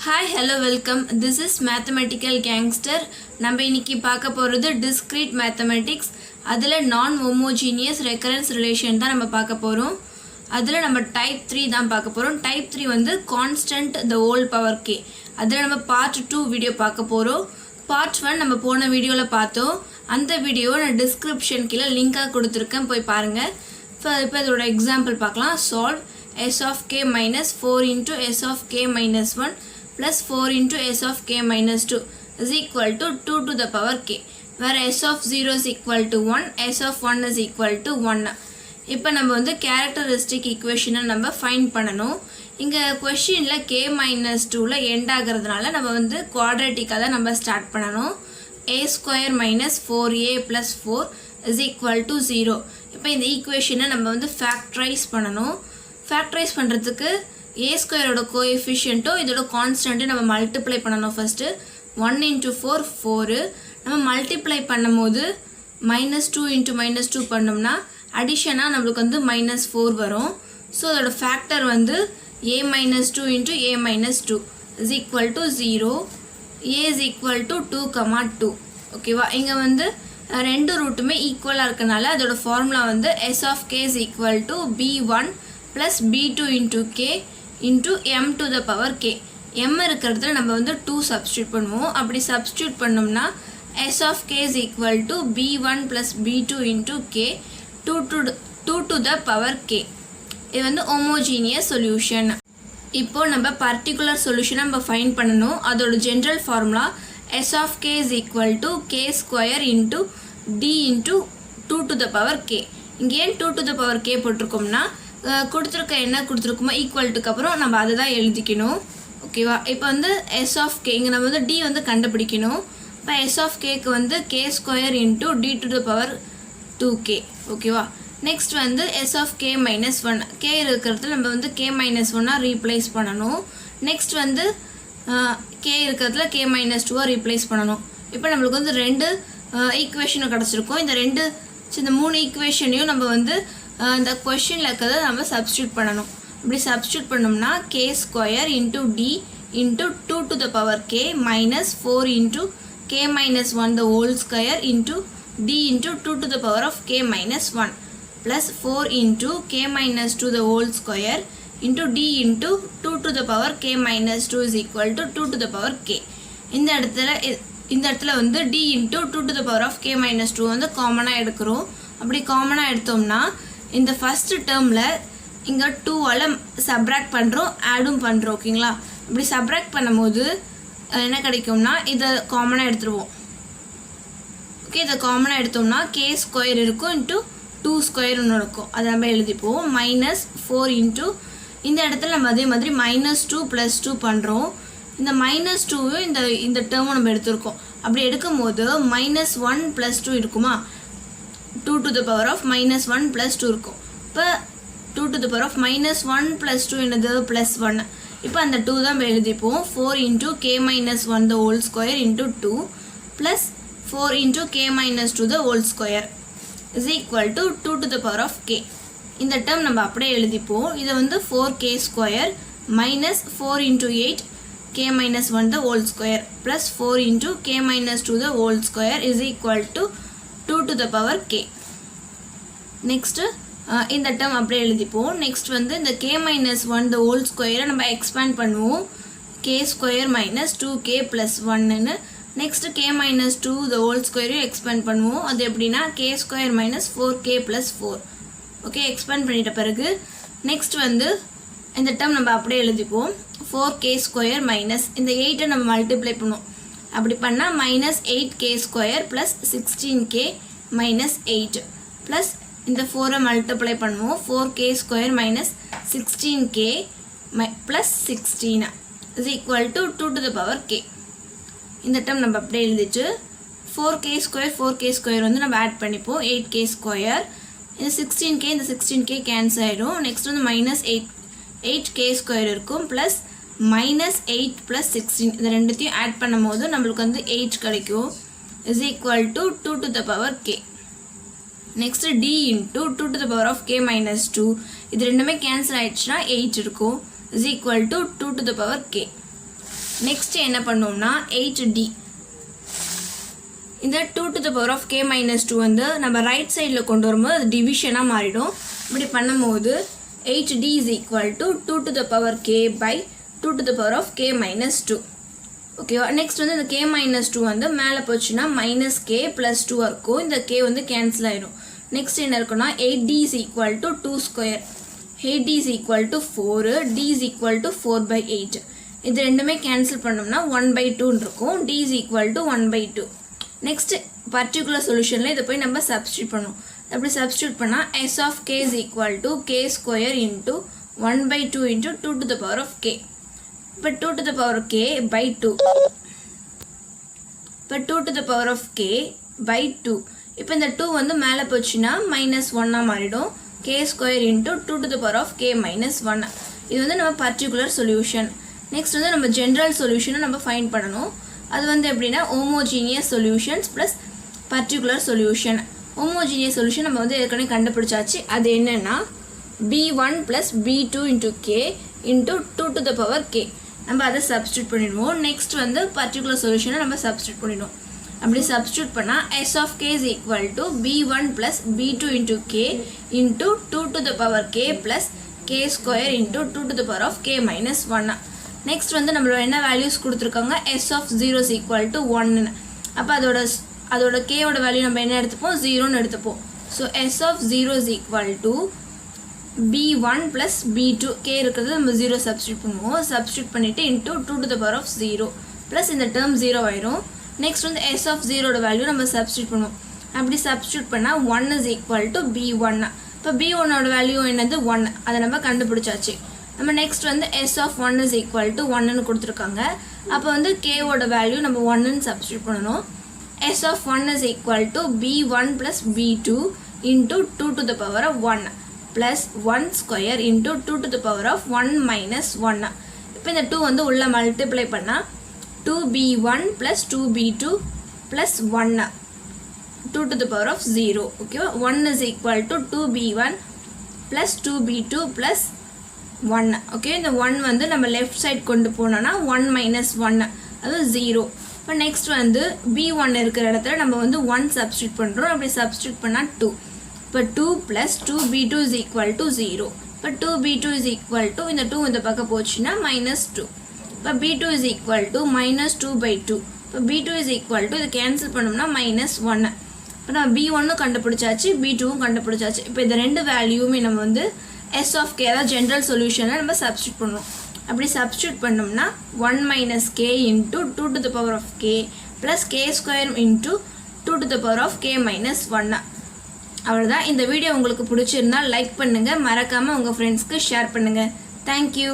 Hi, hello, welcome. This is Mathematical Gangster. நம்ம இன்னைக்கு பார்க்க போறது discrete mathematics. அதுல non homogeneous recurrence relation தான் நம்ம பார்க்க போறோம். அதுல நம்ம type 3 தான் பார்க்க போறோம். type 3 வந்து constant the whole power k. அதுல நம்ம part 2 வீடியோ பார்க்க போறோம். part 1 நம்ம போன வீடியோல பார்த்தோம். அந்த வீடியோ நான் description கீழ லிங்கா கொடுத்திருக்கேன், போய் பாருங்க. இப்போ இதோட எக்ஸாம்பிள் பார்க்கலாம். solve s of k minus 4 into s of k minus 1 plus 4 into s of k minus 2 is equal to 2 to the power k, where s of 0 is equal to 1, s of 1 is equal to 1. இப்போ நம்ம வந்து characteristic equation நம்ம find பண்ணணும். இங்க questionல k minus 2ல end ஆகிறதுனால நம்ம வந்து quadratic தான் நம்ம ஸ்டார்ட் பண்ணணும். a square minus 4a plus 4 is equal to 0. இப்போ இந்த equation நம்ம வந்து factorize பண்ணணும். factorize பண்றதுக்கு a square ஓட coefficient இதோட constant நம்ம multiply பண்ணணும். first 1 into 4 4, நம்ம multiply பண்ணும்போது minus 2 into minus 2 பண்ணோம்னா addition நமக்கு வந்து minus 4 வரும். so அதோட factor வந்து a minus 2 into a minus 2 is equal to 0. a is equal to 2, 2. ஓகேவா? இங்க வந்து ரெண்டு ரூட்டுமே ஈக்குவலா இருக்கனால அதோட ஃபார்முலா வந்து s of k is equal to b1 plus b2 into k into m to the power k. m இருக்கிறதுல நம்ம வந்து 2 substitute பண்ணுவோம். அப்படி substitute பண்ணோம்னா s of k is equal to b1 plus b2 into k 2 to the power k. இது வந்து homogeneous solution. இப்போ நம்ம particular solution நம்ம find பண்ணணும். அதோட general formula s of k is equal to k square into d into 2 to the power k. இங்க ஏன் 2 to the power k போட்டிருக்கோம்னா கொடுத்திருக்க என்ன கொடுத்திருக்குமோ ஈக்குவல் டுக்கு அப்புறம் நம்ம அதை தான் எழுதிக்கணும். ஓகேவா? இப்போ வந்து s of k இங்கே நம்ம வந்து d வந்து கண்டுபிடிக்கணும். இப்போ s of kக்கு வந்து k square into d to the power 2k. ஓகேவா? நெக்ஸ்ட் வந்து s of k minus 1, k இருக்கிறதுல நம்ம வந்து k minus 1 ரீப்ளேஸ் பண்ணணும். நெக்ஸ்ட் வந்து k இருக்கிறதுல k minus 2 ரீப்ளேஸ் பண்ணணும். இப்போ நம்மளுக்கு வந்து ரெண்டு ஈக்குவேஷனும் கிடச்சிருக்கும். இந்த மூணு ஈக்குவேஷனையும் நம்ம வந்து இந்த கொஷினில் இருக்கிறத நம்ம சப்ஸ்டியூட் பண்ணணும். அப்படி சப்ஸ்டியூட் பண்ணோம்னா k square into d into 2 to the power k minus 4 into k minus 1 the whole square into d into 2 to the power of k minus 1 plus 4 into k minus 2 the whole square into d into 2 to the power k minus 2 is equal to 2 to the power k. இந்த இடத்துல வந்து d into 2 to the power of k minus 2 வந்து காமனாக எடுக்கிறோம். அப்படி காமனாக எடுத்தோம்னா இந்த ஃபர்ஸ்ட் டேர்மில் இங்கே 2ஆல் சப்ராக்ட் பண்ணுறோம், ஆடும் பண்ணுறோம். ஓகேங்களா? இப்படி சப்ராக்ட் பண்ணும்போது என்ன கிடைக்கும்னா இதை காமனாக எடுத்துருவோம். ஓகே, இதை காமனாக எடுத்தோம்னா கே ஸ்கொயர் இருக்கும் இன்ட்டு 2 ஸ்கொயர் ஒன்று இருக்கும். அதை நம்ம எழுதிப்போம். மைனஸ் 4 இன்ட்டு இந்த இடத்துல நம்ம அதே மாதிரி மைனஸ் 2 + 2 பண்ணுறோம். இந்த மைனஸ் 2 இந்த டேர்மும் நம்ம எடுத்திருக்கோம். அப்படி எடுக்கும்போது மைனஸ் 1 + 2 இருக்குமா? 2 to the power of minus 1 plus 2 இருக்கும். இப்போ 2 to the power of minus 1 plus 2 என்னது? plus 1. இப்போ அந்த 2 தான் எழுதிப்போம். 4 into k minus 1 the whole square into 2 plus 4 into k minus 2 the whole square is equal to 2 to the power of k. இந்த term நம்ம அப்படியே எழுதிப்போம். இதை வந்து 4k square minus 4 into 8 k minus 1 the whole square plus 4 into k minus 2 the whole square is equal to 2 to the power k. Next இந்த term அப்படியே எழுதிப்போம். Next வந்து இந்த k minus 1 the whole square நம்ம expand பண்ணுவோம். k square minus 2k plus 1ன்னு. Next k minus 2 the whole square expand பண்ணுவோம். அது எப்படின்னா k square minus 4k plus 4. Okay, expand பண்ணிட்ட பிறகு நெக்ஸ்ட் வந்து இந்த டேர்ம் நம்ம அப்படியே எழுதிப்போம். 4k square minus இந்த 8 நம்ம மல்டிப்ளை பண்ணுவோம். அப்படி பண்ணால் minus 8k square plus 16k minus 8 plus இந்த 4 மல்டிப்ளை பண்ணுவோம். 4k square minus 16k plus 16 is equal to 2 to the power k. இந்த டேர்ம் நம்ம அப்படியே எழுதிட்டு 4k ஸ்கொயர் வந்து நம்ம ஆட் பண்ணிப்போம். 8k ஸ்கொயர் இந்த 16k கேன்சல் ஆகிடும். நெக்ஸ்ட் வந்து மைனஸ் 8k ஸ்கொயர் இருக்கும் ப்ளஸ் minus 8 plus 16 இது ரெண்டுத்தையும் ஆட் பண்ணும்போது நம்மளுக்கு வந்து 8 கிடைக்கும். is equal to 2 to the power k. Next d into 2 to the power of k minus 2 இது ரெண்டுமே கேன்சல் ஆயிடுச்சுன்னா 8 இருக்கும். is equal to 2 to the power k. Next என்ன பண்ணோம்னா 8d இந்த 2 to the power of k minus 2 வந்து நம்ம right சைடில் கொண்டு வரும்போது அது டிவிஷனாக மாறிடும். இப்படி பண்ணும்போது 8d is equal to 2 to the power k by 2 to the power of k minus 2. ஓகேவா. நெக்ஸ்ட் வந்து இந்த k minus 2 வந்து மேலே போச்சுன்னா minus k plus 2 இருக்கும். இந்த k வந்து கேன்சல் ஆயிடும். நெக்ஸ்ட் என்ன இருக்குன்னா 8d is equal to 2 square. 8d is equal to 4, d is equal to 4 by 8. இது ரெண்டுமே கேன்சல் பண்ணோம்னா 1 by 2 இருக்கும். d is equal to 1 by 2. Next particular சொல்யூஷனில் இதை போய் நம்ம சப்ஸ்டியூட் பண்ணுவோம். அப்படி சப்ஸ்டியூட் பண்ணால் s of k is equal to k square into 1 by 2 into 2 to the power of k. இப்போ 2 to the power of k by 2. இப்போ 2 to the power of k by 2. இப்போ இந்த 2 வந்து மேலே போச்சுன்னா -1 மாறிடும். k square into 2 to the power of k minus 1. இது வந்து நம்ம பர்டிகுலர் சொல்யூஷன். நெக்ஸ்ட் வந்து நம்ம ஜென்ரல் சொல்யூஷனை நம்ம ஃபைண்ட் பண்ணணும். அது வந்து எப்படின்னா homogeneous solutions plus particular solution. Homogeneous solution நம்ம வந்து ஏற்கனவே கண்டுபிடிச்சாச்சு. அது என்னென்னா b1 plus b2 into k into 2 to the power k. நம்ம அதை சப்ஸ்டியூட் பண்ணிடுவோம். நெக்ஸ்ட் வந்து பர்டிகுலர் சொல்யூஷனை நம்ம சப்ஸ்டியூட் பண்ணிடுவோம். அப்படி சப்ஸ்டியூட் பண்ணால் s of k is equal to b1 plus b2 into k into 2 to the power k plus k square into 2 to the power of k minus 1. Next வந்து நம்மளோட என்ன values கொடுத்துருக்காங்க s of 0 is equal to 1. அப்போ அதோட கேவோட value நம்ம என்ன எடுத்துப்போம் 0ன்னு எடுத்துப்போம். So s of 0 is equal to b1 plus b2 k இருக்கிறது நம்ம 0 சப்ஸ்டியூட் பண்ணுவோம். சப்ஸ்டியூட் பண்ணிவிட்டு into 2 to the power of 0 plus இந்த டேர்ம் 0 ஆயிரும். நெக்ஸ்ட் வந்து s of 0ஓட வேல்யூ நம்ம சப்ஸ்டியூட் பண்ணுவோம். அப்படி சப்ஸ்டியூட் பண்ணால் 1 is equal to b1. இப்போ b1ஓட வேல்யூ என்னது 1. அதை நம்ம கண்டுபிடிச்சாச்சு. நம்ம நெக்ஸ்ட் வந்து s of 1 is equal to 1ன்னு கொடுத்துருக்காங்க. அப்போ வந்து kவோட வேல்யூ நம்ம 1ன்னு சப்ஸ்டியூட் பண்ணணும். s of 1 is equal to b1 plus b2 into 2 to the power of 1 plus 1 square into 2 to the power of 1 minus 1. இப்போ இந்த 2 வந்து உள்ள மல்டிப்ளை பண்ணால் 2b1 plus 2b2 plus 1 2 to the power of 0. ஓகேவா. 1 is equal to 2b1 plus 2b2 plus 1. Okay. இந்த 1 வந்து நம்ம left side கொண்டு போனோம்னா 1 minus 1 அது 0. இப்போ நெக்ஸ்ட் வந்து b1 இருக்கிற இடத்துல நம்ம வந்து 1 சப்ஸ்டியூட் பண்ணுறோம். அப்படி சப்ஸ்டியூட் பண்ணால் 2. இப்போ 2 plus 2b2 is equal to 0. இப்போ 2b2 is equal to இந்த 2 இந்த பக்கம் போச்சுன்னா -2. இப்போ b2 is equal to -2 by 2. இப்போ b2 is equal to இது கேன்சல் பண்ணோம்னா -1. இப்போ நம்ம b1ம் கண்டுபிடிச்சாச்சு, b2வும் கண்டுபிடிச்சாச்சு. இப்போ இந்த ரெண்டு வேல்யூமே நம்ம வந்து s of k அதாவது ஜென்ரல் சொல்யூஷனில் நம்ம சப்ஸ்டியூட் பண்ணுவோம். அப்படி சப்ஸ்டியூட் பண்ணோம்னா 1 minus k into 2 to the power of k plus k square into 2 to the power of k minus 1. அவ்வளோதான். இந்த வீடியோ உங்களுக்கு பிடிச்சிருந்தா லைக் பண்ணுங்கள், மறக்காமல் உங்கள் ஃப்ரெண்ட்ஸ்க்கு ஷேர் பண்ணுங்கள். தேங்க்யூ.